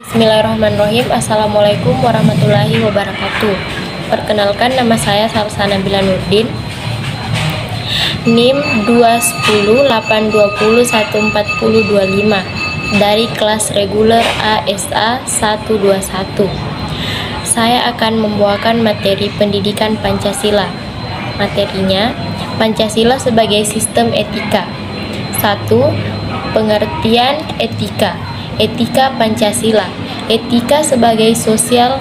Bismillahirrahmanirrahim. Assalamualaikum warahmatullahi wabarakatuh. Perkenalkan, nama saya Salsa Nabila Nurdin, NIM 21082014025 dari kelas reguler ASA 121. Saya akan membawakan materi pendidikan Pancasila. Materinya, Pancasila sebagai sistem etika. 1. Pengertian etika. Etika Pancasila. Etika sebagai sosial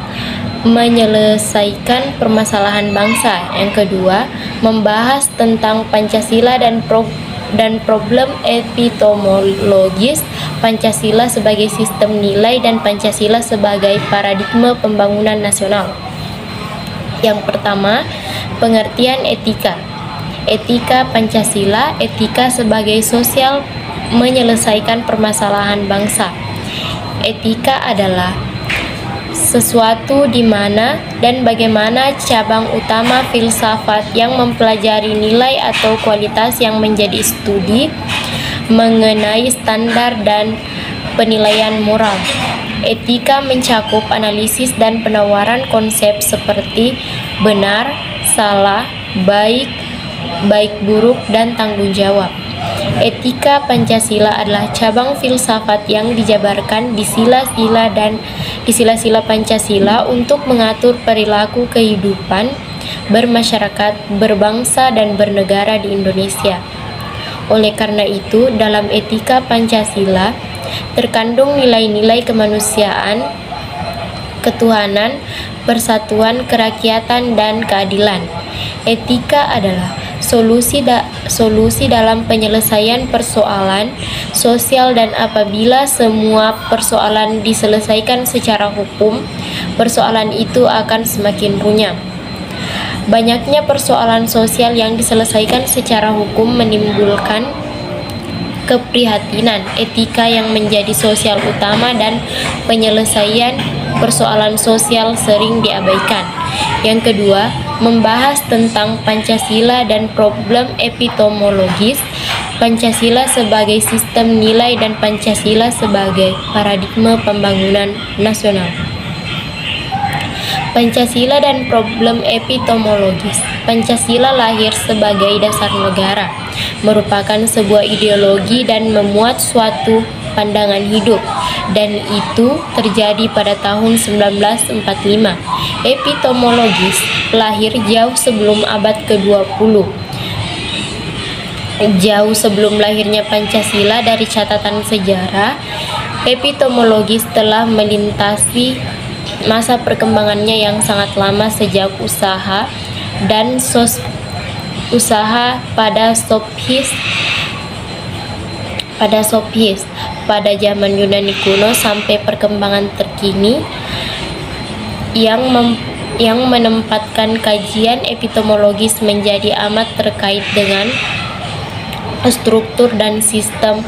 menyelesaikan permasalahan bangsa. Yang kedua, membahas tentang Pancasila dan problem epistemologis Pancasila sebagai sistem nilai dan Pancasila sebagai paradigma pembangunan nasional. Yang pertama, pengertian etika. Etika Pancasila, etika sebagai sosial menyelesaikan permasalahan bangsa. Etika adalah sesuatu di mana dan bagaimana cabang utama filsafat yang mempelajari nilai atau kualitas yang menjadi studi mengenai standar dan penilaian moral. Etika mencakup analisis dan penawaran konsep seperti benar, salah, baik buruk, dan tanggung jawab. Etika Pancasila adalah cabang filsafat yang dijabarkan di sila-sila Pancasila untuk mengatur perilaku kehidupan bermasyarakat, berbangsa, dan bernegara di Indonesia. Oleh karena itu, dalam etika Pancasila terkandung nilai-nilai kemanusiaan, ketuhanan, persatuan, kerakyatan, dan keadilan. Etika adalah solusi dalam penyelesaian persoalan sosial, dan apabila semua persoalan diselesaikan secara hukum, persoalan itu akan semakin runyam. Banyaknya persoalan sosial yang diselesaikan secara hukum menimbulkan keprihatinan. Etika yang menjadi sosial utama dan penyelesaian persoalan sosial sering diabaikan. Yang kedua, membahas tentang Pancasila dan problem epistemologis Pancasila sebagai sistem nilai dan Pancasila sebagai paradigma pembangunan nasional. Pancasila dan problem epistemologis. Pancasila lahir sebagai dasar negara, merupakan sebuah ideologi dan memuat suatu pandangan hidup, dan itu terjadi pada tahun 1945. Epistemologis lahir jauh sebelum abad ke-20. Jauh sebelum lahirnya Pancasila. Dari catatan sejarah, epistemologis telah melintasi masa perkembangannya yang sangat lama sejak usaha pada Sophis pada zaman Yunani kuno sampai perkembangan terkini yang menempatkan kajian epistemologis menjadi amat terkait dengan struktur dan sistem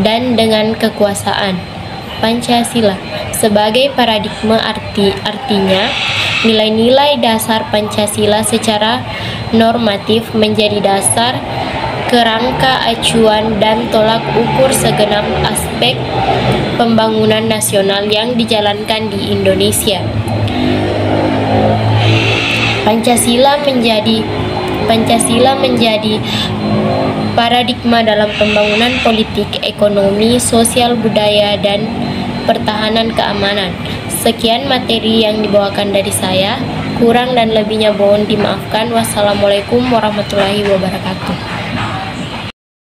dan dengan kekuasaan. Pancasila sebagai paradigma artinya nilai-nilai dasar Pancasila secara normatif menjadi dasar, kerangka acuan, dan tolak ukur segenap aspek pembangunan nasional yang dijalankan di Indonesia. Pancasila menjadi paradigma dalam pembangunan politik, ekonomi, sosial, budaya, dan pertahanan keamanan. Sekian materi yang dibawakan dari saya. Kurang dan lebihnya mohon dimaafkan. Wassalamualaikum warahmatullahi wabarakatuh.